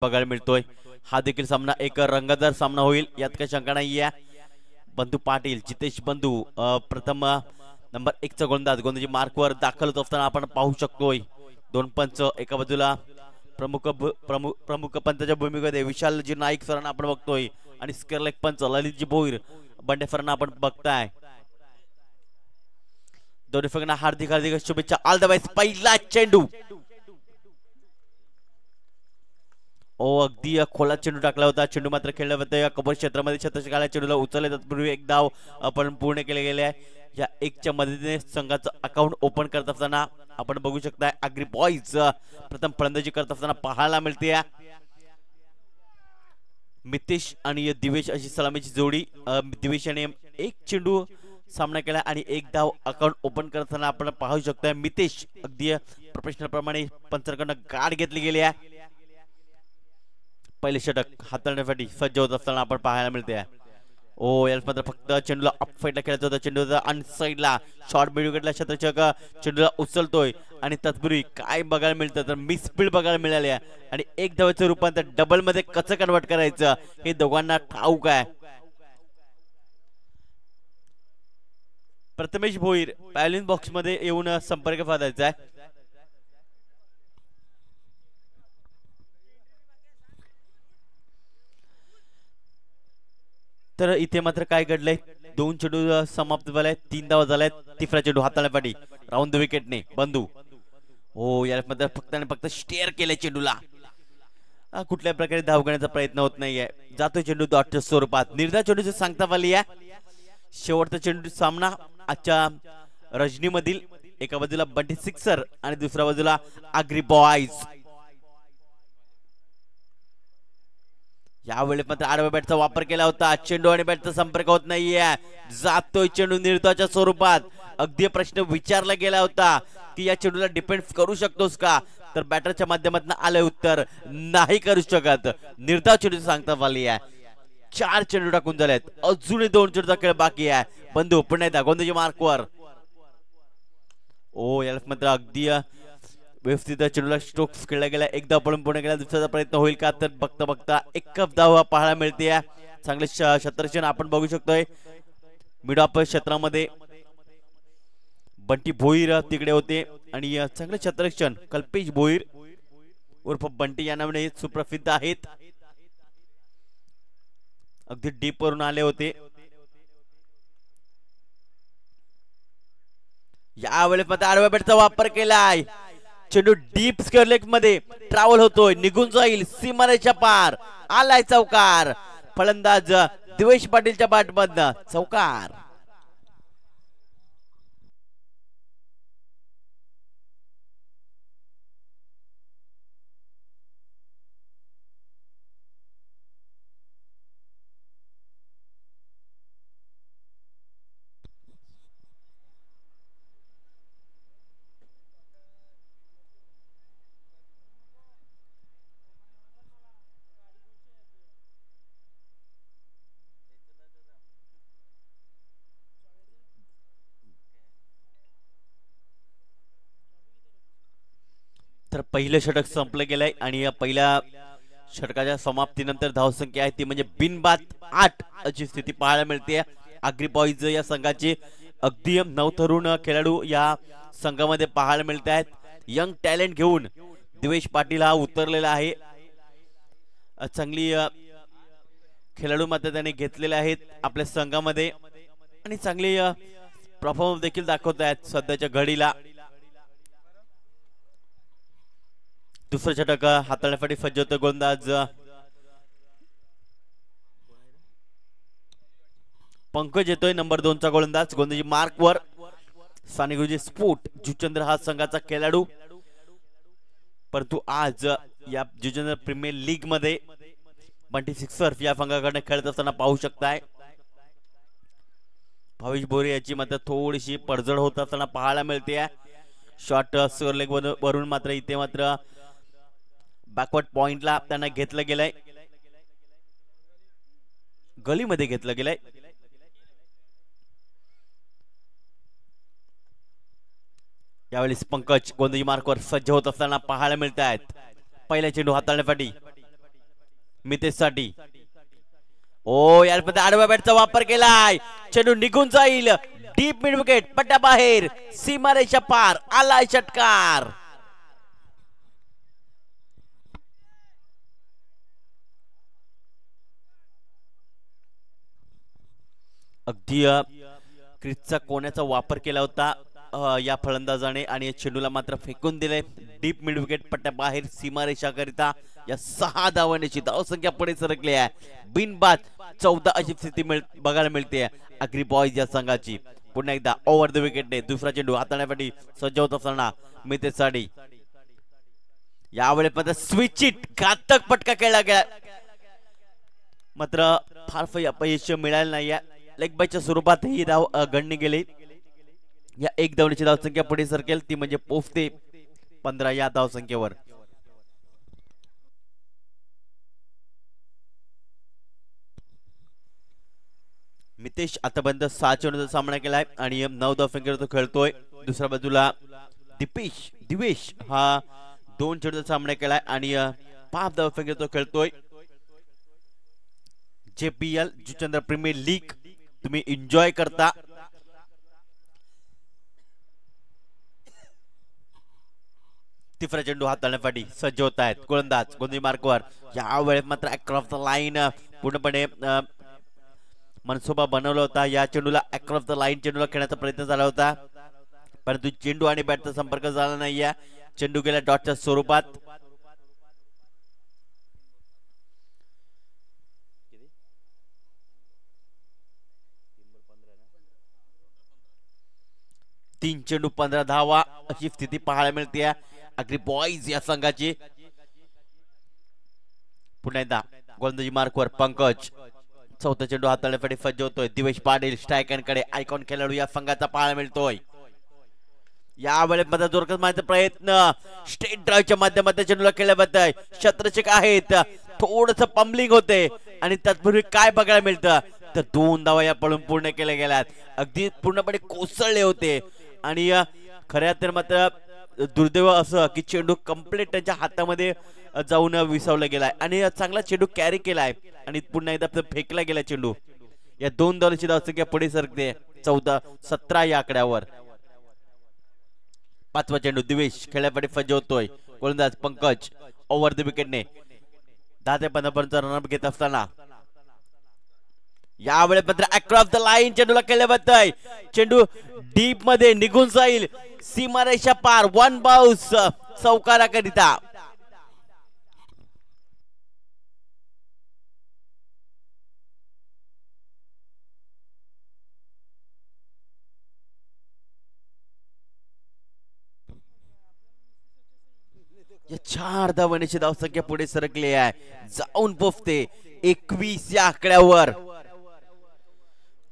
बघायला मिळतोय। हा देखील सामना एक रंगतदार सामना होईल यात काही शंका नाहीये। बंधू पाटील जितेश बंधू प्रथम नंबर 1 चा गोलंदाज गोलंदाजी मार्कवर दाखल होत असताना आपण पाहू शकतोय दोन पंच एका बाजूला प्रमुख पंचाच्या भूमिकेमध्ये विशालजी नाईक सरांना आपण बघतोय आणि स्क्वेअर लेग पंच ललितजी भोईर बंडे सरांना आपण बघताय। दोन्ही फंगांना हार्दिक हार्दिक शुभेच्छा। All the best. पहिला चेंडू अगदी खोलात चेंडू टाकला होता। चेंडू मात्र खेळला होता या कबर क्षेत्रामध्ये शतकाला चेंडूला उचलले तत्पूर्वी एक धाव आपण पूर्ण केले गेले आहे। या 1 च्या मदतीने संघाचं अकाउंट ओपन करत असताना आपण बघू शकता आग्री बॉयज प्रथम फलंदाजी करत असताना पाहायला मिळते। मितेश आणि दिवेश अशी सलामीची जोडी। दिवेश याने 1 चेंडू सामना केला आणि 1 धाव अकाउंट ओपन करताना आपण पाहू शकता मितेश अगदी प्रोफेशनल प्रमाणे पंचांकडून गाठ घेतली गेली आहे। पहिले षटक हाताळण्यासाठी सज्ज होत असताना आपण पाहायला मिळते। याला मात्र फक्त चेंडूला अप साइडला खेळायचा होता। चेंडूला अन साइडला शॉर्ट मिडविकेटला शतरक्षक चेंडूला उचलतोय आणि तत्पूर्वी काय बघायला मिळतं तर मिसफील्ड बघायला मिळाली आणि 1 धावेचं रूपांतर डबल मध्ये कसं कन्वर्ट करायचं हे दोघांना ठाऊक आहे। प्रथमेश भोईर पॅलिन बॉक्स मध्ये येऊन संपर्क साधायचा आहे। तर इथे मात्र काय घडलंय 2 चेंडू समाप्त झाले 3 धावा झाल्या। तिसरा चेंडू हाताळण्यासाठी राऊंड द विकेटने बंधू याला मात्र फक्त आणि फक्त स्टेअर केले चेंडूला। कुठल्या प्रकारे धाव घेण्याचा प्रयत्न होत नाहीये। जातो चेंडू डॉटच्या स्वरूपात निर्धार चेंडूची सांगता आली आहे। शेवटचा चेंडू सामना आजच्या रजनीमधील एका बाजूला बंटी सिक्सर आणि दुसऱ्या बाजूला आग्री बॉयज। यावेळी मात्र आडव्या बॅटचा वापर केला होता। चेंडू आणि बॅटचा संपर्क होत नाहीये। जातोय चेंडू निर्धावाच्या स्वरूपात। अगदी प्रश्न विचारला गेला होता की या चेंडूला डिफेंड करू शकतोस का तर बॅटरच्या माध्यमातून आले उत्तर नाही करू शकत। निर्धाव चेंडू सांगता आली आहे। 4 चेंडू टाकून झालेत अजूनही 2 चेंडूचा खेळ बाकी आहे। बंधू पुन्हा एकदा गोंदाजी मार्कवर याला मात्र अगदी व्यवस्थित चेंडूला स्ट्रोक्स खेळला गेला। एकदा पळून पुढे गेला दुसऱ्याचा प्रयत्न होईल का तर बघता बघता एक धाव पाहायला मिळते। चांगले क्षेत्ररक्षण आपण बघू शकतोय मिड ऑफ क्षेत्रामध्ये बंटी भोईर तिकडे होते आणि चांगले क्षेत्ररक्षण कल्पेश भोईर उर्फ बंटी या नावाने सुप्रसिद्ध आहेत। अगदी डीप वरून आले होते। यावेळेस मात्र आडव्या बॅटचा वापर केलाय। चेंडू डीप स्क्वेअर लेग मध्ये ट्रॅव्हल होतोय निघून जाईल सीमारेषेच्या पार आलाय चौकार। फलंदाज दिवेश पाटीलच्या बॅटमधनं चौकार। तर पहिलं षटक संपलं गेलंय आणि या पहिल्या षटकाच्या समाप्तीनंतर धावसंख्या आहे ती म्हणजे बिनबाद 8 अशी स्थिती पाहायला मिळते। आग्री बॉयज या संघाचे अगदी नवतरुण खेळाडू या संघामध्ये पाहायला मिळत आहेत। यंग टॅलेंट घेऊन दिवेश पाटील हा उतरलेला आहे। चांगली खेळाडू मात्र त्याने घेतलेले आहेत आपल्या संघामध्ये आणि चांगली परफॉर्मन्स देखील दाखवत आहेत सध्याच्या घडीला। दुसरा षटक हाताळण्यासाठी सज्ज होतो गोलंदाज पंकज येतोय नंबर 2 चा गोलंदाज गोलंदाजी मार्कवर सानेगुरुजी स्फोट जुचंद्र हा संघाचा खेळाडू। परंतु आज या जुचंद्र प्रीमियर लीग मध्ये बंटी सिक्सर या संघाकडे खेळत असताना पाहू शकताय भावेश बोरे याची मात्र थोडीशी पडझड होत असताना पाहायला मिळते। शॉर्ट स्क्वेअर लेग वरून मात्र इथे मात्र बॅकवर्ड पॉइंटला त्यांना घेतलं गेलंय गलीमध्ये घेतलं गेलंय। यावेळेस पंकज गोंधळी मार्कवर सज्ज होत असताना पाहायला मिळत आहेत। पहिला चेंडू हाताळण्यासाठी मितेशसाठी. ओ यामध्ये आडव्या बॅटचा वापर केलाय. चेंडू निघून जाईल. डीप मिड विकेट पट्ट्या बाहेर, सीमारेषा पार, आलाय षटकार. अगदी क्रिसचा कोण्याचा वापर केला होता या फलंदाजाने आणि चेंडूला मात्र फेकून दिले. डीप मिड विकेट पट्ट्या बाहेर, सीमारेषा करिता या 6 धावांची धावसंख्या पुढे सरकली आहे. बिनबाद 14 अशी स्थिती बघायला मिळते आग्री बॉयज या संघाची. पुन्हा एकदा ओव्हर द विकेटने दुसरा चेंडू हाताळण्यासाठी सज्ज होत असताना मितेशसाठी यावेळी मात्र स्विच इट घातक फटका खेळला गेला, मात्र फार अपयश मिळालं नाही. लेग बायच्या स्वरूपात ही धाव गणली गेली. या एक धावण्याची धावसंख्या पुढे सरकेल, ती म्हणजे पोचते 15 या धावसंख्येवर. मितेश आतापर्यंत 6 चेंडूचा सामना केलाय आणि 9 धावसंख्येवर तो खेळतोय. दुसऱ्या बाजूला दिवेश हा 2 चेंडूचा सामना केलाय आणि 5 धावसंख्येवर तो खेळतोय. JPL जुचंद्र प्रीमियर लीग तुम्ही एन्जॉय करता. तिसरा चेंडू हाताळण्यासाठी सज्ज होत आहेत गोलंदाज गोंधळी मार्कवर. या वेळेस मात्र अक्रॉस द लाईन पूर्णपणे मनसोबा बनवला होता. या चेंडूला अक्रॉस द लाईन चेंडूला खेळण्याचा प्रयत्न झाला होता, परंतु चेंडू आणि बॅटचा संपर्क झाला नाहीये. चेंडू गेला डॉटच्या स्वरूपात. तीन चेंडू 15 धावा अशी स्थिती पाहायला मिळते आग्री बॉयज या संघाची. पुन्हा एकदा गोलंदाजी मार्कवर पंकज. चौथा चेंडू हाताळण्यासाठी सज्ज होतोय. दिवेश पाटील स्ट्रायकरकडे आयकॉन खेळाडू या संघाचा पाहायला मिळतोय. यावेळेस मध्ये जोरकस मारण्याचा प्रयत्न स्ट्रेट ड्राईव्हच्या माध्यमातून चेंडूला खेळल्याबद्दल शत्रक्षक आहेत. थोडस पंबलिंग होते आणि तत्पूर्वी काय बघायला मिळतं तर 2 धावा या पळून पूर्ण केल्या गेल्यात. अगदी पूर्णपणे कोसळले होते आणि खऱ्या तर मात्र दुर्दैव असं की चेंडू कंप्लीट त्यांच्या हातामध्ये जाऊन विसावला गेलाय आणि चांगला चेंडू कॅरी केलाय आणि पुन्हा एकदा फेकला गेला चेंडू. या 2 धावांची धावसंख्या पुढे सरकते 14-17 या आकड्यावर. 5वा चेंडू दिवेश खेळण्यासाठी सज्ज होतोय. गोलंदाज पंकज ओव्हर द विकेटने 10 ते 15 पर्यंत रनअप घेत असताना यावेळेस मात्र अक्रॉस द लाईन चेंडूला खेळल्याबद्दल चेंडू डीप मध्ये निघून जाईल, सीमारेषा पार, 1 बाउन्स चौकाराकरिता. या 4 धावांची धावसंख्या पुढे सरकली आहे, जाऊन पोचते 21 या आकड्यावर.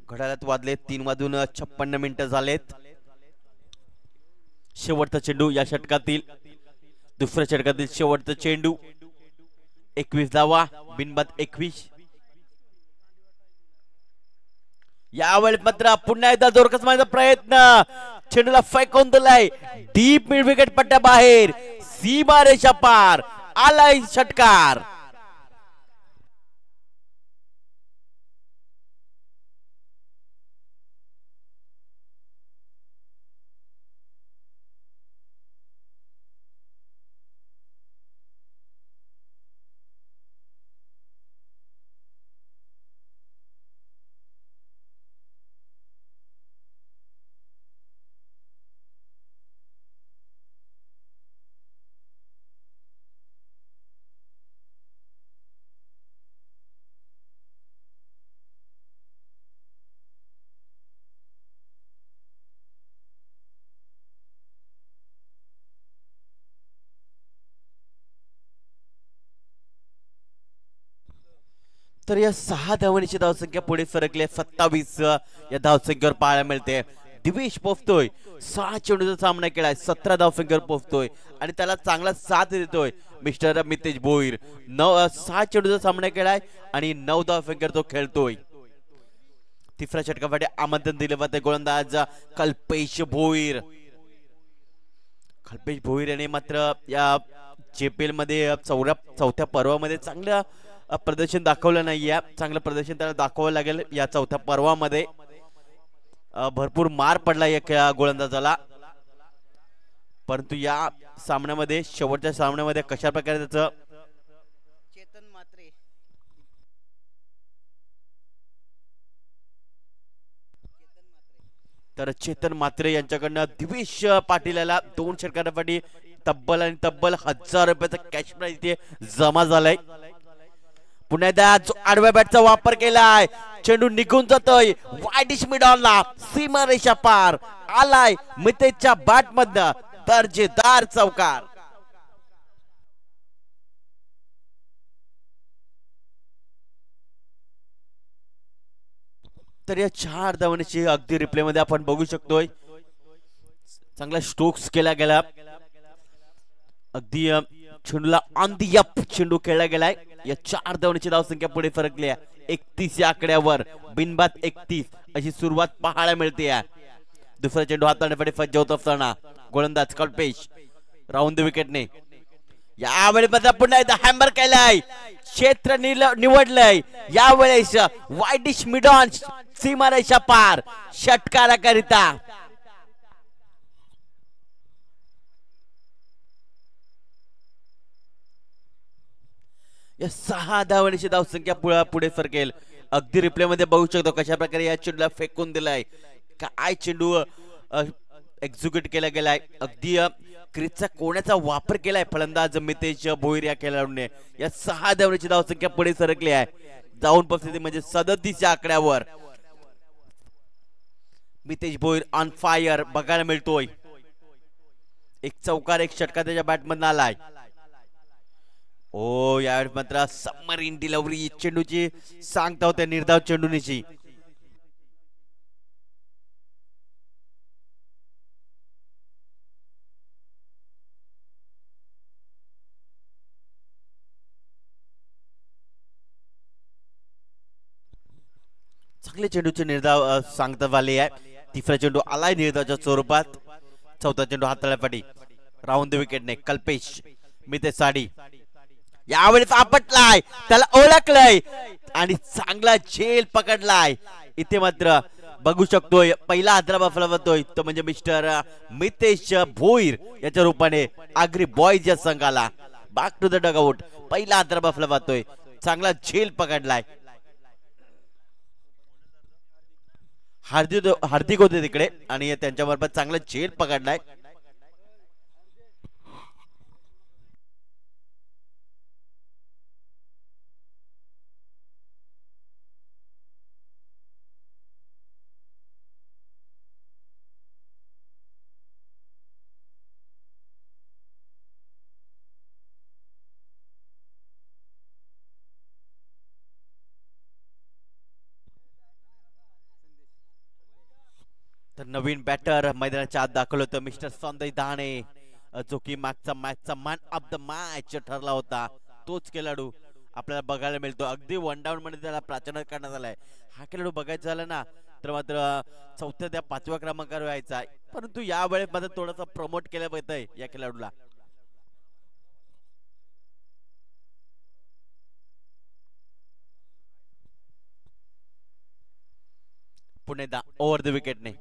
घड्याळात वाजले 3:56 झालेत. शेवटचा चेंडू या षटकातील, दुसऱ्या षटकातील शेवटचा चेंडू. 21 धावा, बिनबाद 21. यावेळी मात्र पुन्हा एकदा जोरकस मारण्याचा प्रयत्न, चेंडूला फेकून दिलाय डीप मिड विकेट पट्ट्या बाहेर, सीमारेषा पार, आलाय षटकार. तर या 6 धावांची धावसंख्या पुढे सरकली, 27 या धावसंख्येवर पाहायला मिळते. दिवेश पोहोचतोय, 6 चेंडूचा सामना केलाय, 17 धावसंख्येवर पोहोचतोय आणि त्याला चांगला साथ देतोय मिस्टर मितेश भोईर. 6 चेंडूचा सामना केलाय आणि 9 धावसंख्येवर तो खेळतोय. तिसऱ्या षटकासाठी आमंत्रण दिले जाते गोलंदाज कल्पेश भोईर. कल्पेश भोईर याने मात्र या JPL मध्ये चौथ्या पर्वामध्ये चांगल्या प्रदर्शन दाखवलं नाहीये. चांगलं प्रदर्शन त्याला दाखवावं लागेल या चौथ्या पर्वामध्ये. भरपूर मार पडला या गोलंदाजाला, परंतु या सामन्यामध्ये शेवटच्या सामन्यामध्ये कशा प्रकारे त्याचं तर चेतन मात्रे यांच्याकडनं दिवेश पाटील याला 2 षटकांसाठी तब्बल 1000 रुपयाचा कॅश प्राइज इथे जमा झालाय. पुन्हा एकदा जो आडव्या बॅटचा वापर केलाय, चेंडू निघून जातोय वाईडिश मिडॉनला, सीमारेषा पार आलाय मितेशच्या बॅट मधनं दर्जेदार चौकार. तर या 4 धावांची अगदी रिप्ले मध्ये आपण बघू शकतोय. चांगला स्ट्रोक्स केला गेला, अगदी चेंडूला ऑन दी अप चेंडू खेळला गेलाय. या 4 धावांची धावसंख्या पुढे फरकली आहे. 31 या आकड्यावर बिनबाद 31 अशी सुरुवात पाहायला मिळते. दुसरा चेंडू हाताळण्यासाठी फज्ज होत असताना गोलंदाज कल्पेश राऊंड द विकेटने यावेळी मात्र पुन्हा एकदा हॅमर केलाय, क्षेत्र निवडलंय. यावेळेस वाईडिश मिडॉन सीमारेषा पार षटकाराकरिता. या 6 धावांची धावसंख्या पुढे सरकेल. अगदी रिप्ले मध्ये बघू शकतो कशा प्रकारे या चेंडूला फेकून दिलाय, काय चेंडू एक्झिक्यूट केला गेलाय. अगदी क्रीजचा कोण्याचा वापर केलाय फलंदाज मितेश भोईर या खेळाडूने. या 6 धावांची धावसंख्या पुढे सरकली आहे. जाऊन परिस्थिती म्हणजे 37 या आकड्यावर मितेश भोईर ऑन फायर बघायला मिळतोय. एक चौकार एक षटकार त्याच्या बॅटमधून आलाय. ओ यावेळी मात्र सबमरीन डिलिव्हरी चेंडूची सांगता होत्या निर्धाव चेंडूनीची. चांगले चेंडूचे निर्धाव सांगता आले आहे. तिसरा चेंडू आलाय निर्धावाच्या स्वरूपात. चौथा चेंडू हाताळण्यासाठी राऊंड द विकेटने कल्पेश मितेश साडी यावेळेस आपटलाय, त्याला ओळखलंय आणि चांगला झेल पकडलाय. इथे मात्र बघू शकतोय पहिला हादरा फलवतोय तो म्हणजे मिस्टर मितेश भोईर याच्या रूपाने आगरी बॉयज या संघाला. बॅक टू द डगआउट पहिला हादरा फलवतोय, चांगला झेल पकडलाय. हार्दिक होते तिकडे आणि त्यांच्याबरोबर चांगला झेल पकडलाय. तर नवीन बॅटर मैदानाच्या आत दाखल होतं मिस्टर संजय दाणे, जो की मागचा मॅचचा मॅन ऑफ द मॅच ठरला होता. तोच खेळाडू आपल्याला बघायला मिळतो. अगदी 1 डाऊन मध्ये त्याला प्राचार्य करण्यात आलाय. हा खेळाडू बघायचा झाला ना तर मात्र 4थ्या त्या 5व्या क्रमांकावर व्हायचा, परंतु यावेळेस मात्र थोडासा प्रमोट केलं पाहिजे या खेळाडूला. पुन्हा ओव्हर द विकेटने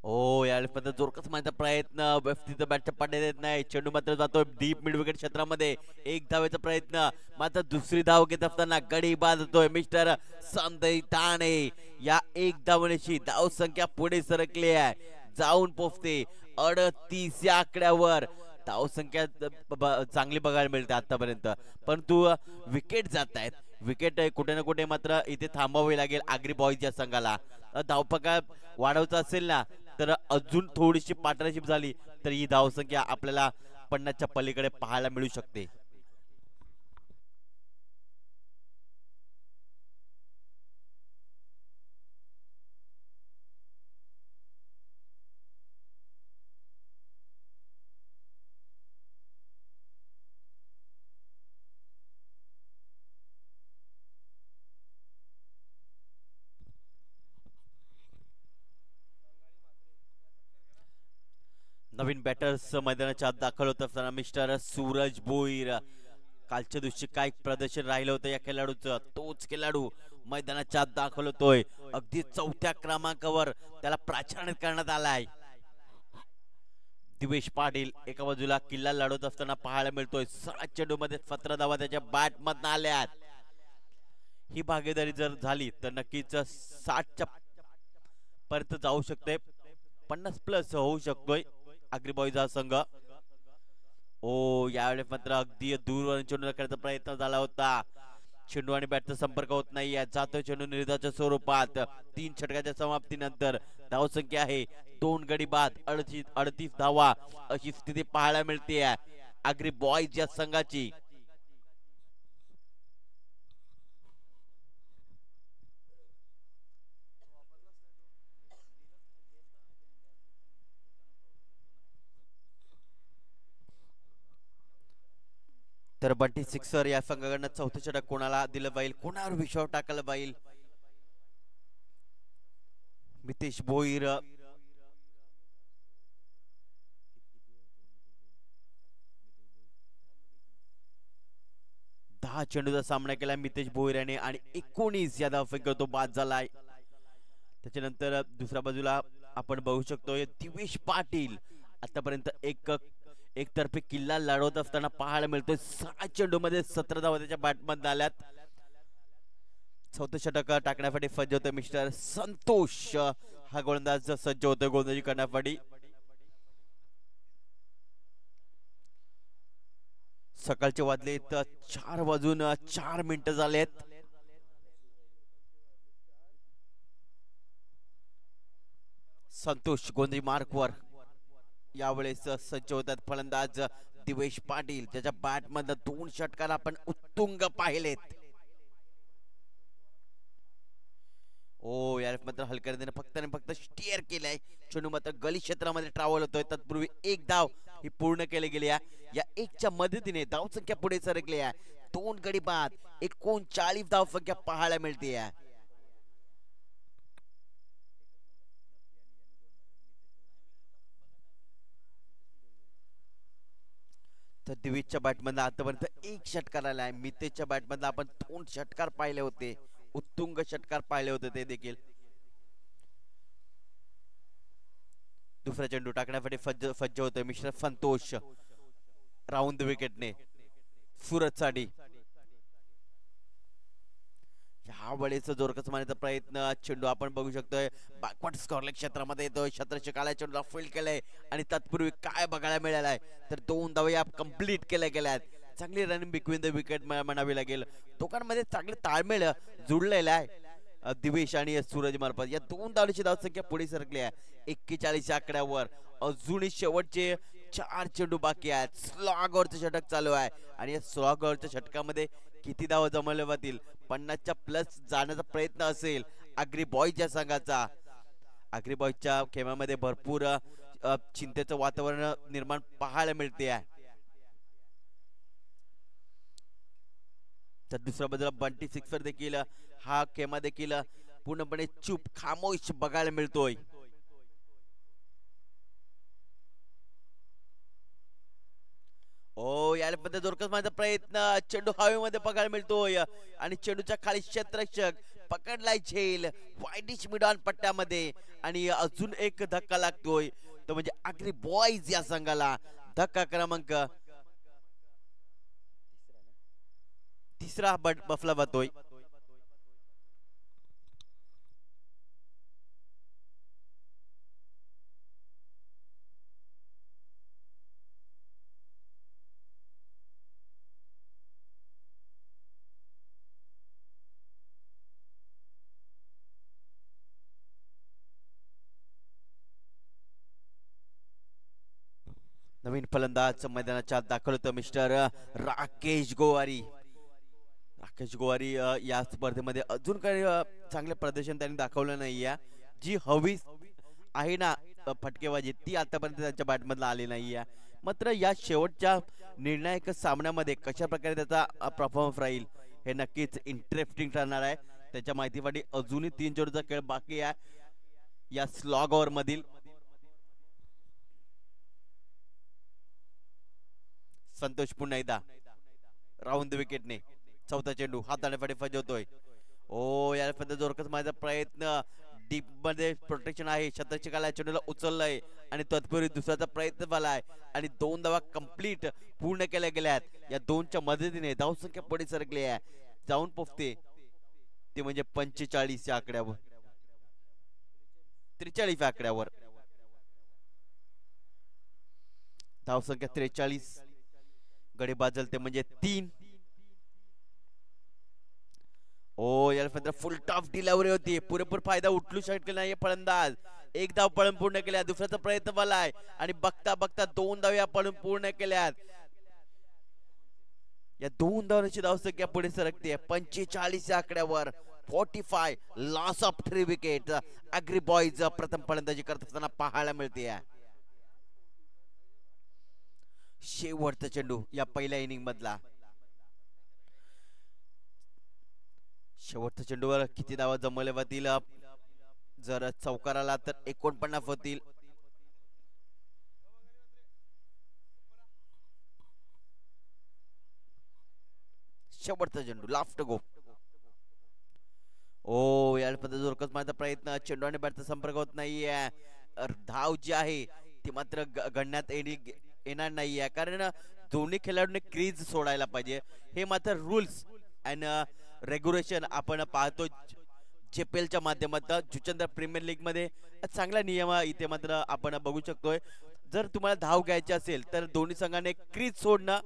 ओ यावेळेस जोरकस मारण्याचा प्रयत्न बॅटच्या पाड्या देत नाही. चेंडू मात्र जातोय डीप मिड विकेट क्षेत्रामध्ये. एक धावेचा प्रयत्न मात्र दुसरी धाव घेत असताना गडी बाद होतोय मिस्टर संजय ताणे. या एक धावण्याची धाव संख्या पुढे सरकली आहे, जाऊन पोहोचते 38 या आकड्यावर. धाव संख्या चांगली बघायला मिळते आतापर्यंत, परंतु विकेट जात आहेत. विकेट कुठे ना कुठे मात्र इथे थांबावे लागेल आगरी बॉयज या संघाला. धावपका वाढवचा असेल ना तर अजून थोडीशी पार्टनरशिप झाली तर ही धावसंख्या आपल्याला 50च्या पलीकडे पाहायला मिळू शकते. नवीन बॅटर्स मैदानाच्या आत दाखल होत असताना मिस्टर सूरज भोईर कालच्या दिवशी काय प्रदर्शन राहिलं होतं या खेळाडूचं, तोच खेळाडू मैदानाच्या आत दाखवतोय. अगदी 4थ्या क्रमांकावर त्याला प्राचार्य करण्यात आलाय. दिवेश पाटील एका बाजूला किल्ला लढवत असताना पाहायला मिळतोय. 6 चेंडूमध्ये 17 धावा त्याच्या बॅट मधून आल्यात. ही भागीदारी जर झाली तर नक्कीच 60च्या पर्यंत जाऊ शकते. 50 प्लस होऊ शकतोय आग्री बॉयज हा संघ. ओ यावेळेस मात्र अगदी दूरवरून चेंडू करण्याचा प्रयत्न झाला होता. चेंडू आणि बॅटचा संपर्क होत नाही. जातोय चेंडू निर्धाच्या स्वरूपात. 3 षटकाच्या समाप्तीनंतर धावसंख्या आहे 2 गडी बाद 38 धावा अशी स्थिती पाहायला मिळते आग्री बॉयज या संघाची. तर बंटी सिक्सर या संघाकडनं 4थं षटक कोणाला दिलं पाहिजे, कोणावर विश्वास टाकायला पाहिजे. मितेश भोईर 10 चेंडूचा सामना केला मितेश भोईर याने आणि 19 या धावफेकीवर तो बाद झालाय. त्याच्यानंतर दुसऱ्या बाजूला आपण बघू शकतो दिवेश पाटील आतापर्यंत एकतर्फी किल्ला लढवत असताना पाहायला मिळतोय. 6 चेंडूमध्ये 17 धावा त्याच्या बॅटमध्ये आल्यात. 4थं षटक टाकण्यासाठी सज्ज होते मिस्टर संतोष. हा गोलंदाज सज्ज होतोय गोलंदाजी करण्यासाठी. सकाळचे वाजले 4:04 झालेत. संतोष गोंधळी मार्कवर यावेळेस सज्ज होतात फलंदाज दिवेश पाटील. त्याच्या बॅट मध्ये 2 षटकार आपण उत्तुंग पाहिलेत. ओ यार मात्र हलक्या फक्त आणि फक्त स्टिअर केलाय. चेंडू मात्र गली क्षेत्रामध्ये ट्रॅव्हल होतोय. तत्पूर्वी 1 धाव ही पूर्ण केली गेली आहे. या 1च्या मदतीने धावसंख्या पुढे सरकली आहे. 2 गडी बाद 39 धावसंख्या पाहायला मिळते. तर दिवेशच्या बॅटमधनं आतापर्यंत 1 षटकार आला आहे. मितेशच्या बॅटमधनं आपण 2 षटकार पाहिले होते. उत्तुंग षटकार पाहिले होते ते देखील. दुसरा चेंडू टाकण्यासाठी सज्ज होते मिस्टर संतोष. राऊंड विकेटने सुरत साठी ह्या वेळेस जोरकस मारण्याचा प्रयत्न. चेंडू आपण बघू शकतोय बॅकवर्ड स्कॉरले क्षेत्रामध्ये येतोय. शतरक्षकाला चेंडूला फील्ड केलंय आणि तत्पूर्वी काय बघायला मिळालं आहे तर 2 धावा या कंप्लीट केल्या गेल्या आहेत. चांगली रनिंग बिटवीन द विकेट म्हणावी लागेल. दोघांमध्ये चांगले ताळमेळ जुळलेला आहे दिवेश आणि सूरज मार्फत. या 2 धावांची धावसंख्या पुढे सरकली आहे 41 आकड्यावर. अजूनही शेवटचे 4 चेंडू बाकी आहेत. स्लॉगवरचं षटक चालू आहे आणि या स्लॉगवरच्या षटकामध्ये किती धावा जमवल्या जातील. 50च्या प्लस जाण्याचा प्रयत्न असेल आग्री बॉयजच्या संघाचा. आग्री बॉयजच्या खेळामध्ये भरपूर चिंतेचं वातावरण निर्माण पाहायला मिळते आहे. तर दुसऱ्या बाजूला बंटी सिक्सर देखील हा खेळा देखील पूर्णपणे चूप खामोश बघायला मिळतोय. ओ याला पण जोरकस माझा प्रयत्न. चेंडू हवेमध्ये बघायला मिळतोय आणि चेंडूच्या खाली क्षेत्ररक्षक पकडलाय झेल वाईडिश मिडॉन पट्ट्यामध्ये आणि अजून एक धक्का लागतोय. तो म्हणजे आग्री बॉयज या संघाला. धक्का क्रमांक 3 बफला जातोय. नवीन फलंदाज मैदानाच्या दाखल होतं मिस्टर राकेश गोवारी. राकेश गोवारी या स्पर्धेमध्ये अजून काही चांगले प्रदर्शन त्यांनी दाखवलं नाहीये. जी हवी आहे ना फटकेबाजी ती आतापर्यंत त्यांच्या बॅटमधला आली नाहीये. मात्र या शेवटच्या निर्णायक सामन्यामध्ये कशा प्रकारे त्याचा परफॉर्मन्स राहील हे नक्कीच इंटरेस्टिंग ठरणार आहे. त्याच्या माहितीसाठी अजूनही 3 चेंडूचा खेळ बाकी आहे या स्लॉग ओव्हर मधील. संतोष पुन्हा एकदा राहून द विकेटने. चौथा चेंडू हाताने फजवतोय. ओ या जोरकस माझा प्रयत्न डीप मध्ये प्रोटेक्शन आहे. शतकशिकाला चेंडूला उचललंय आणि तत्पूर्वी दुसऱ्याचा प्रयत्न झालाय आणि 2 धावा कंप्लीट पूर्ण केल्या गेल्यात. या दोनच्या मदतीने धावसंख्या पुढे सरकली आहे, जाऊन पोहोचते ते म्हणजे 45 या आकड्यावर, 43 या आकड्यावर. धावसंख्या 43, गडी बाजलते म्हणजे 3. ओ याला फुल टॉप डिलिव्हरी होती, पुरेपूर फायदा उठलू शकले नाही फलंदाज. एक धाव पळून पूर्ण केल्या, दुसऱ्याचा प्रयत्न झालाय आणि बघता बघता 2 धाव पळून पूर्ण केल्यात. या 2 धावांची धावसंख्या पुढे सरकते 45 या आकड्यावर. 45 loss of 3 wicket. Agree boys प्रथम फलंदाजी करत असताना पाहायला मिळते. शेवटचा चेंडू या पहिल्या इनिंग मधला. शेवटच्या चेंडूवर किती धावा जमवल्या जातील? जर चौकार आला तर 49 होतील. शेवटचा चेंडू लास्ट गो. ओ या जोरकस माझा प्रयत्न, चेंडू आणि बॅटचा संपर्क होत नाहीये. धाव जी आहे ती मात्र गणण्यात येणार नाहीये, कारण दोन्ही खेळाडूंनी क्रीज सोडायला पाहिजे. हे मात्र रूल्स अँड रेग्युलेशन आपण पाहतो जेपीएलच्या माध्यमातून. जुचंद्र प्रीमियर लीग मध्ये चांगला नियम इथे मात्र आपण बघू शकतोय. जर तुम्हाला धाव घ्यायची असेल तर दोन्ही संघाने क्रीज सोडणं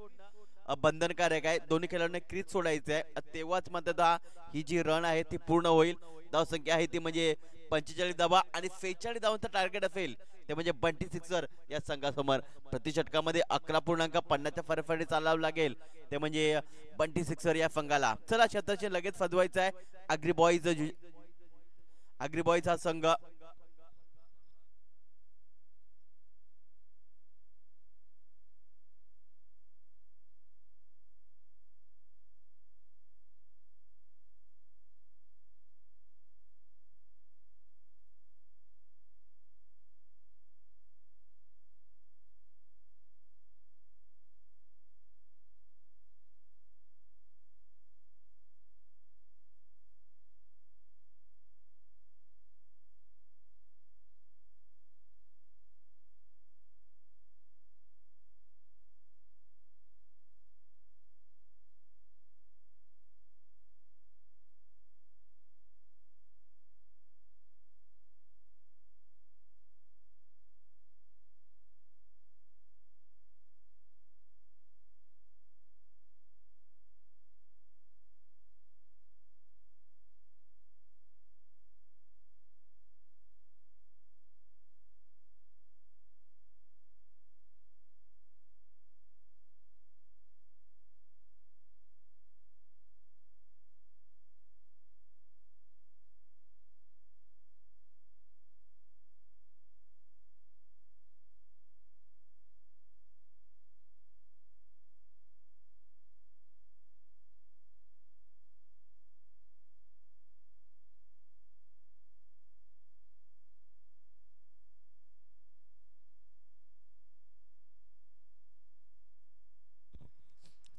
बंधनकारक आहे. दोन्ही खेळाडूंना क्रीज सोडायचं आहे, तेव्हाच मात्र ही जी रन आहे ती पूर्ण होईल. धावसंख्या आहे ती म्हणजे 45 धावा आणि 46 धावांचं टार्गेट असेल ते म्हणजे बंटी सिक्सर या संघासमोर. प्रति षटकामध्ये 11.50च्या फरफडी चालावं लागेल, ते म्हणजे बंटी सिक्सर या संघाला. चला शतरचे लगेच फजवायचं आहे. अग्री बॉयज हा संघ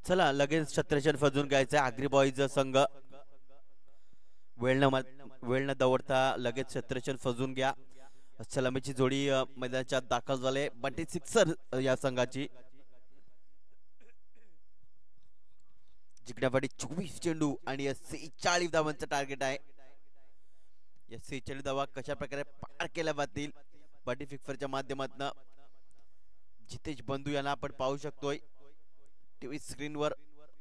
चला लगेच छत्रछन फजून घ्यायचं. अग्री बॉयज संघ वेळ न दवडता लगेच छत्रछन फजून घ्या. सलामीची जोडी मैदानाच्या दाखल झाले. बंटी सिक्सर या संघाची जिंकण्यासाठी 24 चेंडू आणि 46 धावांचं टार्गेट आहे. या 46 धावा कशा प्रकारे पार केल्या जातील बंटी सिक्सरच्या माध्यमातून जितेश बंधू यांना आपण पाहू शकतोय टीव्ही स्क्रीनवर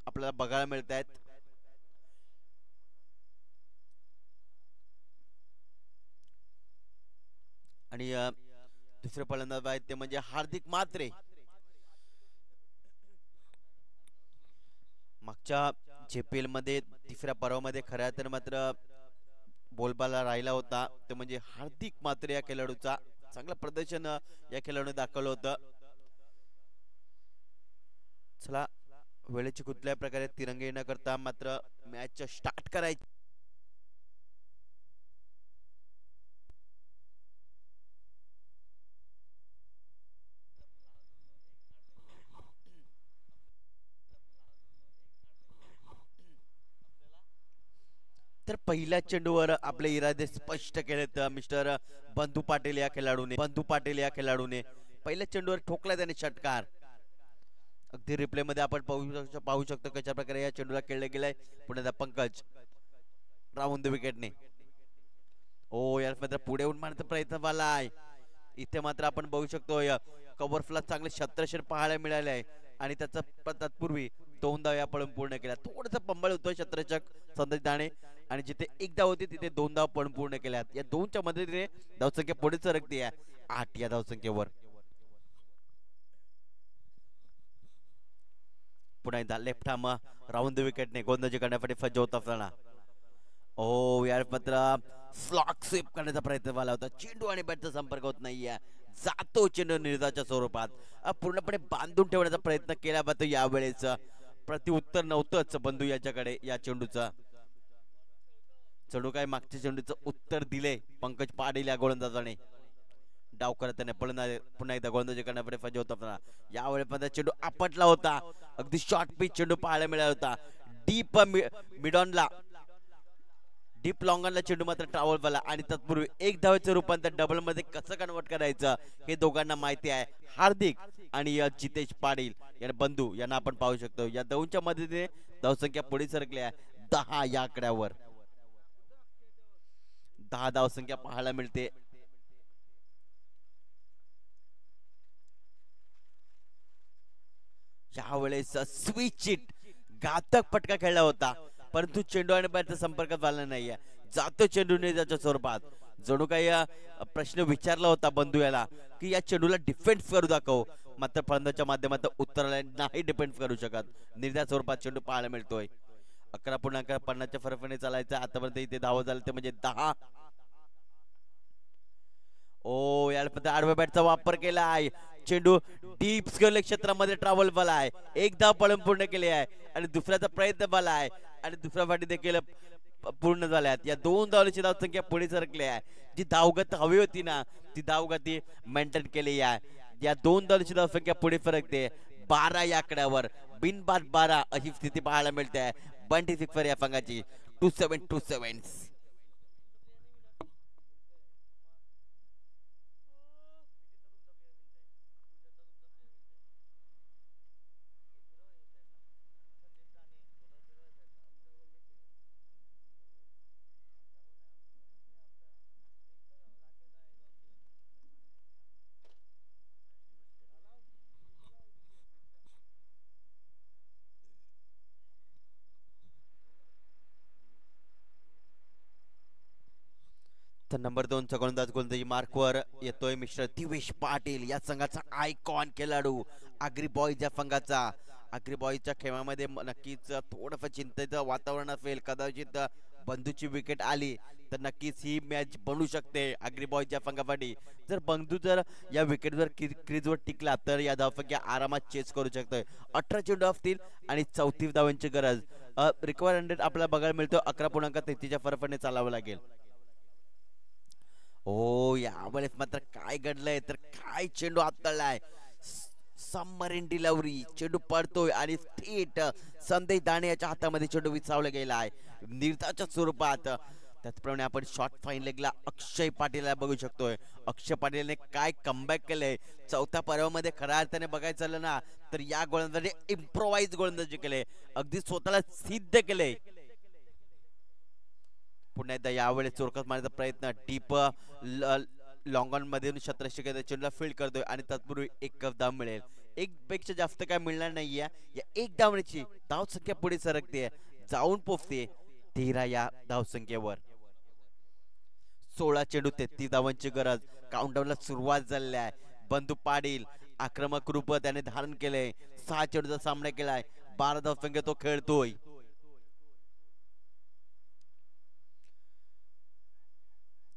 आपल्याला बघायला मिळत आहेत. आणि दुसरे फलंदाज आहेत ते म्हणजे हार्दिक म्हात्रे. मागच्या जेपीएल मध्ये तिसऱ्या पर्वामध्ये खऱ्या तर मात्र बोलबाला राहिला होता, ते म्हणजे हार्दिक म्हात्रे या खेळाडूचा चांगलं प्रदर्शन या खेळाडूने दाखवलं होतं. चला वेळेची कुठल्याही प्रकारे तिरंगी न करता मात्र मॅच स्टार्ट करायची. तर पहिल्या चेंडूवर आपले इरादे स्पष्ट केलेत मिस्टर बंधू पाटील या खेळाडूने पहिल्या चेंडूवर ठोकला त्याने षटकार. अगदी रिप्ले मध्ये आपण पाहू शकतो कशा प्रकारे या चेंडूला खेळले गेलाय. पुण्याचा पंकज राऊंड द विकेटने. ओ यार मात्र पुढे येऊन मारण्याचा प्रयत्न झालाय. इथे मात्र आपण बघू शकतो कव्हरफुल चांगले क्षेत्रक्षण पाहायला मिळाले आहे आणि त्याचा तत्पूर्वी 2 धाव या पळून पूर्ण केल्या. थोडंसं पंबळ होतोय क्षेत्ररक्षक संदेश दाणे आणि जिथे 1 धाव होती तिथे 2 धाव पळून पूर्ण केल्यात. या दोनच्या मदतीने धावसंख्या पुढे सरकते आहे 8 या धावसंख्येवर. पुन्हा एकदा लेफ्ट आर्म राऊंड द विकेटने गोलंदाजी करण्यासाठी सज्ज होत असताना ओ यार मात्र स्लॉक स्वीप करण्याचा प्रयत्न झाला होता. चेंडू आणि बॅटचा संपर्क होत नाहीये. जातो चेंडू निर्धाच्या स्वरूपात. पूर्णपणे बांधून ठेवण्याचा प्रयत्न केला जातो. यावेळेस प्रत्युत्तर नव्हतंच बंधू याच्याकडे या चेंडूचा. चेंडू काय मागच्या चेंडूचं उत्तर दिले पंकज पाटील या गोलंदाजाने. डाव करत त्याने पुन्हा एकदा गोलंदाजी करण्याकडे सज्ज होत असताना यावेळेस मध्ये चेंडू आपटला होता. अगदी शॉर्ट पिच चेंडू पाहायला मिळाला होता. डीप मिडॉनला डीप लॉंगनला चेंडू मात्र ट्रॅव्हल झाला आणि तत्पूर्वी 1 धावेचं रूपांतर डबल मध्ये कसं कन्वर्ट करायचं हे दोघांना माहिती आहे. हार्दिक आणि जितेश पाटील या बंधू यांना आपण पाहू शकतो. या दोनच्या मदतीने धावसंख्या पुढे सरकली आहे 10 या आकड्यावर. 10 धावसंख्या पाहायला मिळते. यावेळेस स्विच इट घातक फटका खेळला होता परंतु चेंडू आणि बॅटचा संपर्क झाला नाहीये. जातो चेंडू निर्धाच्या स्वरूपात. जणू काही प्रश्न विचारला होता बंधू याला की या चेंडूला डिफेन्स करू दाखव. मात्र फलंदाच्या माध्यमातून उत्तराला नाही डिफेन्स करू शकत. निर्धार स्वरूपात चेंडू पाहायला मिळतोय. 11.50च्या फरकाने चालायचं. आतापर्यंत इथे धावा झाले ते म्हणजे 10. ओ यार आडव्या बॅटचा वापर केला आहे. चेंडू डीप स्क्वेअर क्षेत्रामध्ये ट्रॅव्हल झाला आहे. 1 धाव पळून पूर्ण केली आहे आणि दुसऱ्याचा प्रयत्न झाला आहे आणि दुसऱ्या फाटी देखील पूर्ण झाल्यात. या 2 धावची धावसंख्या पुढे सरकली आहे. जी धावगत हवी होती ना ती धावगती मेंटेन केली आहे. या 2 धावची धावसंख्या पुढे सरकते 12 या आकड्यावर. बिनबाद 12 अशी स्थिती पाहायला मिळते. 26 या संघाची 27-27. तर नंबर 2 चा गोलंदाजी मार्कवर येतोय मिस्टर दिवेश पाटील या संघाचा आयकॉन खेळाडू. आग्री बॉयज या संघाचा. आग्री बॉयजच्या खेळामध्ये नक्कीच थोडंफार चिंतेचं वातावरण असेल. कदाचित बंधूची विकेट आली तर नक्कीच ही मॅच बनू शकते आग्री बॉयज या संघासाठी. जर बंधू जर या विकेटवर क्रीजवर टिकला तर या धावसंख्या आरामात चेस करू शकतोय. 18 चेंडू असतील आणि 34 धावांची गरज. रिक्वायर 100 आपल्याला बघायला मिळतो. 11.33च्या फरकाने चालावं लागेल. ओ यावेळेस मात्र काय घडलंय तर काय चेंडू हाताळलाय. सबमरीन डिलिव्हरी चेंडू पडतोय आणि थेट संदेश दाणे याच्या हातामध्ये चेंडू विसावला गेला आहे निर्धाच्या स्वरूपात. त्याचप्रमाणे आपण शॉर्ट फाईन लेगला अक्षय पाटीलला बघू शकतोय. अक्षय पाटीलने काय कमबॅक केलंय. 4थ्या पर्वामध्ये खऱ्या अर्थाने बघायचं झालं ना तर या गोलंदाजी इम्प्रोवाइज गोलंदाजी केले. अगदी स्वतःला सिद्ध केले. पुन्हा एकदा यावेळेस चोरकस मारण्याचा प्रयत्न डीप लॉंगॉन मध्ये क्षेत्ररक्षक चेंडूला फील्ड करतोय आणि तत्पूर्वी 1 धाव मिळेल. 1 पेक्षा जास्त काय मिळणार नाहीये. या 1 धावण्याची धावसंख्या पुढे सरकते जाऊन पोहोचते 13 या धावसंख्येवर. 16 चेंडू 33 धावांची गरज. काउंटडाऊनला सुरुवात झालेली आहे. बंधू पाटील आक्रमक रूप त्याने धारण केले. 6 चेंडूचा सामना केलाय. 12 धावसंख्या तो खेळतोय.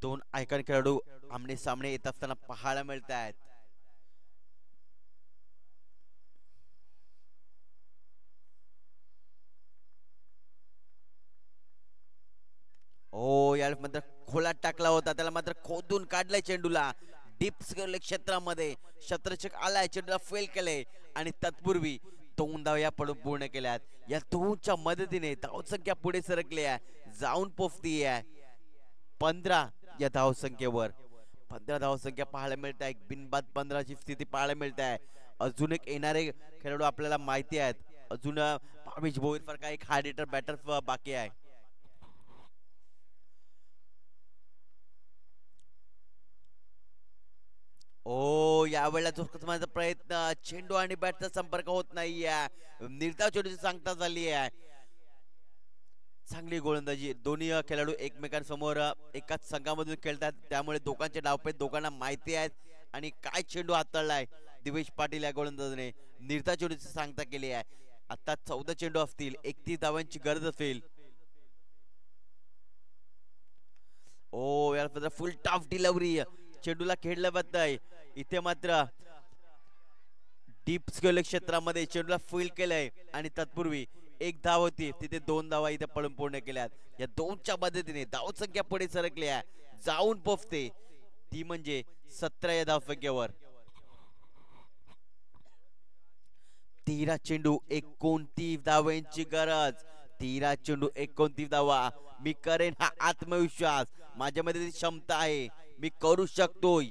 दोन आयकॉन खेळाडू आमने सामने येत असताना पाहायला मिळत आहेत. ओ यार मात्र खोलात टाकला होता. त्याला मात्र खोदून काढलाय चेंडूला. डीप क्षेत्रामध्ये क्षेत्ररक्षक आलाय. चेंडूला फेल केले आणि तत्पूर्वी 2 धावा या पडून पूर्ण केल्यात. या 2च्या मदतीने धावसंख्या पुढे सरकली आहे, जाऊन पोहोचती आहे 15 या धावसंख्येवर. 15 धावसंख्या पाहायला मिळत आहे. बिनबाद 15ची स्थिती पाहायला मिळत आहे. अजून एक येणारे खेळाडू आपल्याला माहिती आहेत. अजून भावेश भोईर सारखा एक हार्ड हिटर बॅटर बाकी आहे. ओ यावेळेला जोखमाचा प्रयत्न, चेंडू आणि बॅटचा संपर्क होत नाहीये. निर्धाव चेंडूची सांगता झाली आहे. चांगली गोलंदाजी. दोन्ही खेळाडू एकमेकांसमोर एकाच संघामधून खेळतात, त्यामुळे दोघांचे डावपेच दोघांना माहिती आहेत. आणि काय चेंडू हाताळलाय दिवेश पाटील या गोलंदाजाने. निर्धाव चेंडूची सांगता केली आहे. आता 14 चेंडू असतील, 31 धावांची गरज असेल. ओ यार फुल टॉप डिलिव्हरी, चेंडूला खेळलं जात आहे. इथे मात्र डीप स्क्वेअर क्षेत्रामध्ये चेंडूला फील्ड केलंय आणि तत्पूर्वी एक धाव होती, तिथे 2 धावा इथे पडून पूर्ण केल्यात. या 2च्या मदतीने धावसंख्या पुढे सरकली आहे, जाऊन पोहोचते ती म्हणजे 17 या धावसंख्येवर. 13 चेंडू 29 धावांची गरज. 13 चेंडू 29 धावा. मी करेन हा आत्मविश्वास, माझ्यामध्ये ती क्षमता आहे, मी करू शकतोय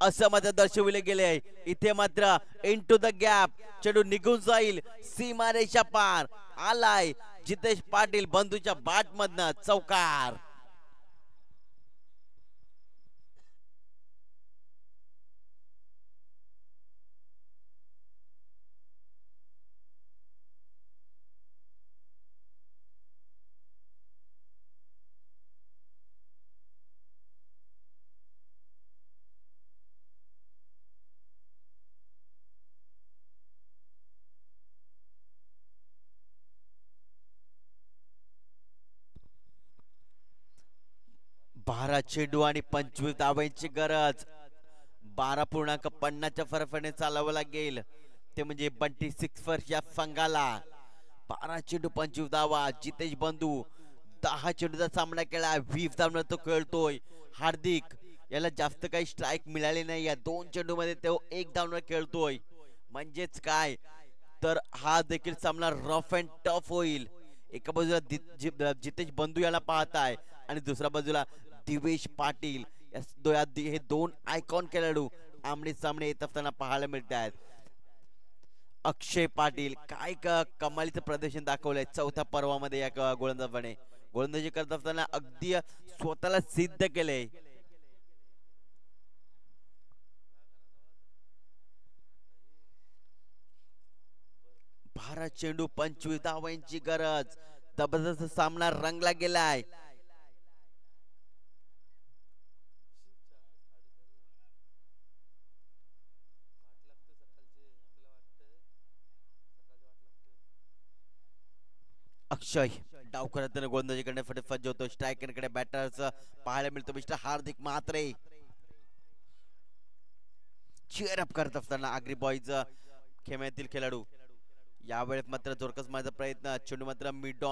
असं मात्र दर्शविले गेले आहे. इथे मात्र इनटू द गॅप चेंडू निघून जाईल, सीमारेषा पार आलाय जितेश पाटील बंधूच्या बाट मधनं चौकार. बारा चेंडू आणि 25 धावांची गरज. 12.50च्या फरकाने चालावं लागेल, ते म्हणजे बंटी 6 या संघाला. 12 चेंडू 25 धावा. जितेश बंधू 10 चेंडूचा सामना केला, 20 धावांवर तो खेळतोय. हार्दिक याला जास्त काही स्ट्राईक मिळाले नाही, या 2 चेंडू मध्ये तो 1 धावांवर खेळतोय. म्हणजेच काय तर हा देखील सामना रफ अँड टफ होईल. एका बाजूला जितेश बंधू याला पाहताय आणि दुसऱ्या बाजूला दिवेश पाटील. हे 2 आयकॉन खेळाडू आमने सामने येत असताना पाहायला मिळत आहेत. अक्षय पाटील काय कमालीचं प्रदर्शन दाखवलंय 4थ्या पर्वामध्ये या गोलंदाजाने. गोलंदाजी करत असताना अगदी स्वतःला सिद्ध केलंय. बारा चेंडू 25 धावांची गरज. जबरदस्त सामना रंगला गेलाय. अक्षय डाव करत गोलंदाजी करण्यासाठी सज्ज होतो. स्ट्रायकरकडे बॅटर्स पाहायला मिळतो मिस्टर हार्दिक म्हात्रे. चीअर अप करत असताना आगरी बॉयज खेळातील खेळाडू. यावेळेस मात्र जोरकस माझा प्रयत्न, चेंडू मात्र मिड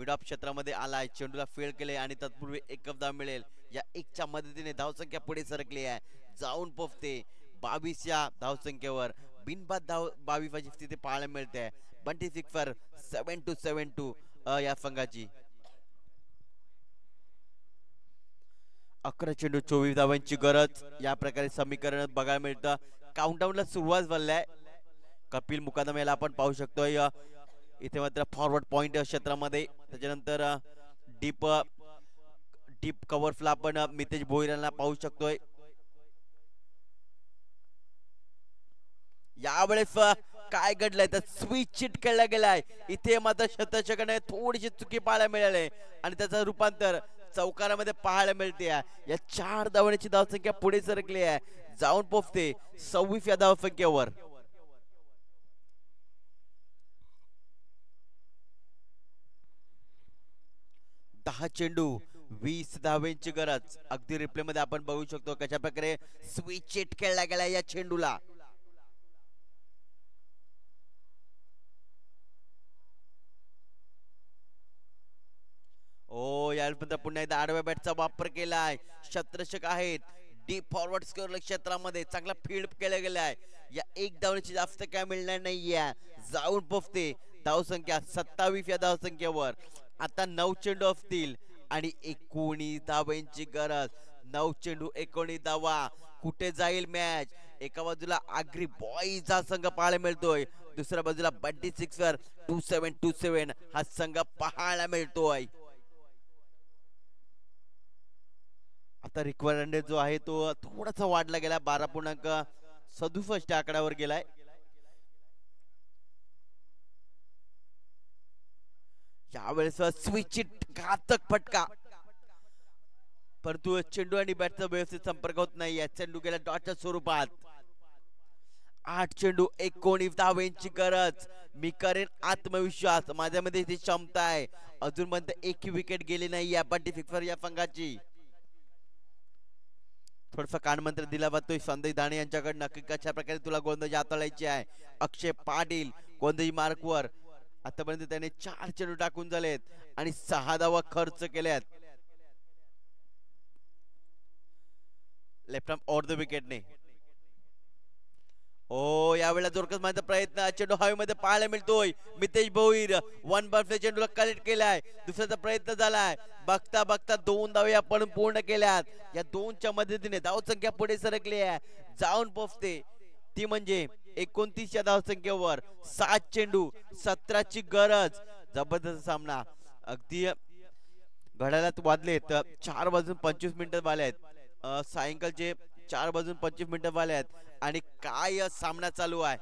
ऑफ क्षेत्रामध्ये आलाय. चेंडूला फील्ड केले आणि तत्पूर्वी एक धाव मिळेल. या 1च्या मदतीने धावसंख्या पुढे सरकली आहे, जाऊन पोहोचते 22 या धावसंख्येवर. बिनबाद धाव 22 स्थिती पाहायला मिळते. बंटी 6 7-2 या संघाची. 11 चेंडू 24 धावांची गरज. या प्रकारे समीकरण बघायला मिळतं. काउंटडाऊनला सुरुवात झाली आहे. कपिल मुकादम याला आपण पाहू शकतोय इथे मात्र फॉरवर्ड पॉइंट क्षेत्रामध्ये. त्याच्यानंतर डीप कव्हरला आपण मितेश भोईर यांना पाहू शकतोय. यावेळेस काय घडलंय तर स्विच चिट खेळला गेलाय. इथे मात्र शतषकाने थोडीशी चुकी पाहायला मिळाली आणि त्याचं रूपांतर चौकारामध्ये पाहायला मिळते. या 4 धावांची धावसंख्या पुढे सरकली आहे, जाऊन पोहोचते 26 या धावसंख्येवर. 10 चेंडू 20 धावांची गरज. अगदी रिप्ले मध्ये आपण बघू शकतो कशा प्रकारे स्विच चिट खेळला गेला या चेंडूला. ओ यानंतर पुन्हा एकदा आडव्या बॅटचा वापर केलाय. क्षेत्ररक्षक आहेत डीप फॉरवर्ड स्कोर क्षेत्रामध्ये चांगला फील्ड केला गेला आहे. या एक धावण्याची जास्त काय मिळणार नाहीये. जाऊन पोहोचते धावसंख्या 27 या धावसंख्येवर. आता 9 चेंडू असतील आणि 19 धावांची गरज. 9 चेंडू 19 धावा. कुठे जाईल मॅच? एका बाजूला आग्री बॉईजचा संघ पाहायला मिळतोय, दुसऱ्या बाजूला बंटी सिक्सर 2727 हा संघ पाहायला मिळतोय. आता रिक्वायरमेंट जो आहे तो थोडासा वाढला गेला, 12.67 आकड्यावर गेलाय. यावेळेस स्विच घातक फटका, परंतु चेंडू आणि बॅटचा व्यवस्थित संपर्क होत नाही. चेंडू गेला डॉटच्या स्वरूपात. 8 चेंडू 19 धावांची गरज. मी करेन आत्मविश्वास, माझ्यामध्ये ती क्षमता आहे. अजूनपर्यंत एक विकेट गेली नाही या बंटी सिक्सर या संघाची. थोडस कानमंत्र दिला जातोय संदेश दाणे यांच्याकडे, नक्की कशा प्रकारे तुला गोलंदाजी हाताळायची आहे. अक्षय पाटील गोलंदाजी मार्कवर. आतापर्यंत त्याने 4 चेंडू टाकून झालेत आणि 6 धावा खर्च केल्यात. लेफ्ट आर्म ओव्हर द विकेटने. ओ यावेळेला जोरकस माझा प्रयत्न, चेंडू हवेमध्ये पाहायला मिळतोय. मितेश भोईर 1 बॉल चेंडूला कलेक्ट केलाय. दुसऱ्याचा प्रयत्न झालाय. बघता बघता 2 धावे आपण पूर्ण केल्यात. या 2च्या मदतीने धावसंख्या पुढे सरकली आहे, जाऊन पोहोचते ती म्हणजे 29 या धावसंख्येवर. 7 चेंडू 17ची गरज. जबरदस्त सामना. अगदी घड्याळात वाजलेत 4:25 वाले आहेत. सायंकाळचे 4:25 वाले आहेत आणि काय सामना चालू आहे.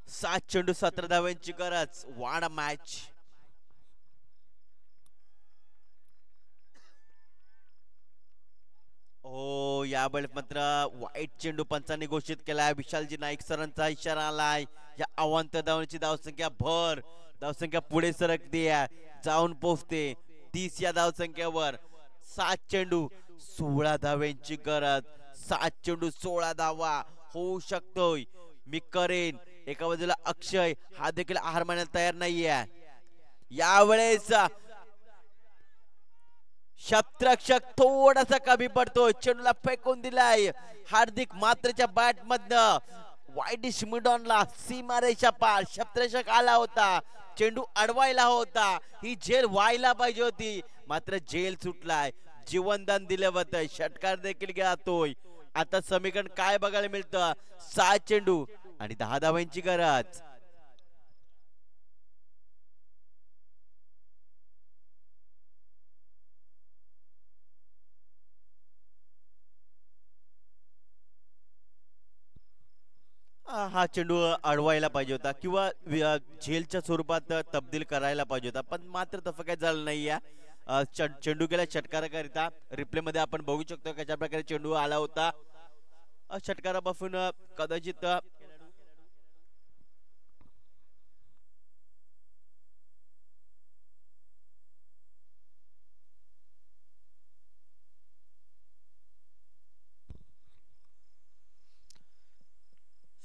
सात चेंडू 17 धावांची गरज. वाडा मॅच. हो यावेळेस मात्र वाईट चेंडू पंचांनी घोषित केलाय. विशालजी नाईक सरांचा इशारा आलाय. या अवांत धावांची धावसंख्या भर, धावसंख्या पुढे सरकते, जाऊन पोहोचते 30 या धावसंख्येवर. 7 चेंडू 16 धावांची गरज. 7 चेंडू 16 धावा होऊ शकतोय. मी करेन. एका बाजूला अक्षय हा देखील आहार मानायला तयार नाहीये. यावेळेस शतरक्षक थोडासा कमी पडतोय. चेंडूला फेकून दिलाय. हार्दिक मात्रेच्या बॅट मधनं वाईडिश मिडॉनला सीमारेषा पार. शतरक्षक आला होता, चेंडू अडवायला होता, ही झेल व्हायला पाहिजे होती, मात्र झेल सुटलाय. जीवनदान दिलं होतं. षटकार देखील जातोय. आता समीकरण काय बघायला मिळतं? 7 चेंडू आणि 10 धावांची गरज. हा चेंडू अडवायला पाहिजे होता किंवा झेलच्या स्वरूपात तब्दील करायला पाहिजे होता, पण मात्र तसं काही झालं नाहीये. चेंडू गेला षटकाराकरिता. रिप्ले मध्ये आपण बघू शकतो कशा प्रकारे चेंडू आला होता. षटकारापासून कदाचित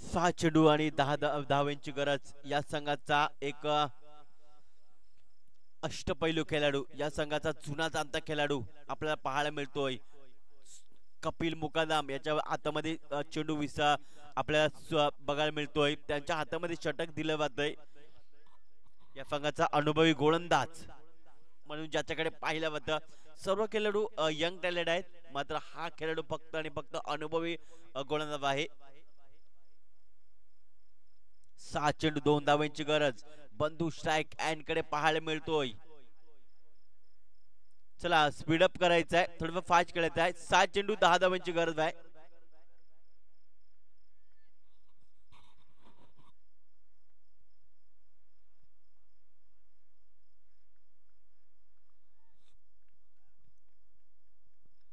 सहा चेंडू आणि 10 धावांची गरज. या संघाचा एक अष्टपैलू खेळाडू, या संघाचा जुना जाणता खेळाडू आपल्याला पाहायला मिळतोय. कपिल मुकादम याच्या हातामध्ये चेंडू विसा आपल्याला बघायला मिळतोय. त्यांच्या हातामध्ये षटक दिलं जातंय. या संघाचा अनुभवी गोलंदाज म्हणून ज्याच्याकडे पाहिलं जातं. सर्व खेळाडू यंग टॅलेंट आहेत, मात्र हा खेळाडू फक्त आणि फक्त अनुभवी गोलंदाज आहे. 6 चेंडू 2 धावांची गरज. बंधू स्ट्राईक अँड कडे पाहायला मिळतोय. चला स्पीडअप करायचं आहे, थोडं फास्ट खेळायचं आहे. 7 चेंडू 10 धावांची गरज आहे.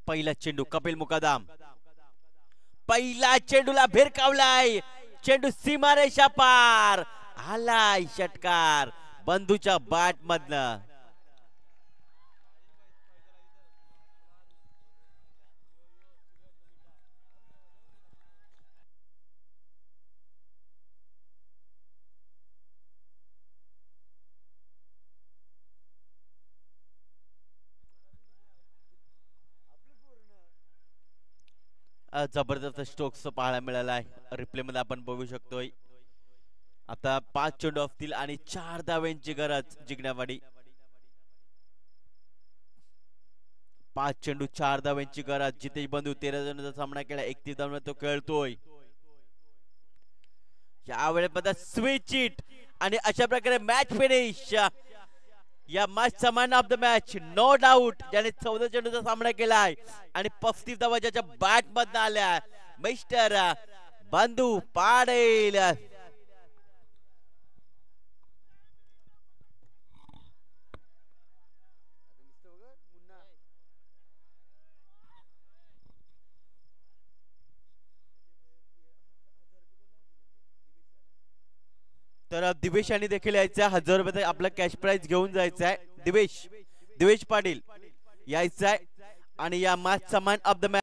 पहिला चेंडू कपिल मुकादम. पहिला चेंडूला भिरकावलाय. चेंडू सीमारेषा पार. आलाय षटकार बंधूच्या बॅट मधनं. जबरदस्त स्ट्रोक्स पाहायला मिळाला आहे. रिप्ले मध्ये आपण बघू शकतोय. आता 5 चेंडू असतील आणि 4 धावांची गरज जिंकण्यासाठी. 5 चेंडू 4 धावांची गरज. जितेश बंधू 13 जणांचा सामना केला, 31 धावांवर तो खेळतोय. यावेळेस स्विच इट आणि अशा प्रकारे मॅच फिनिश. या मॅचचा man of the match no doubt ज्याने 14 चेंडूचा सामना केलाय आणि 35 धावा ज्याच्या बॅट मधून आल्या, मिस्टर बंधू पाटील. तर दिवेश यांनी देखील यायचं 1000 रुपये आपला कॅश प्राइज घेऊन जायचं आहे. दिवेश पाटील यायचं आहे आणि या मॅचचा मॅन ऑफ द मॅच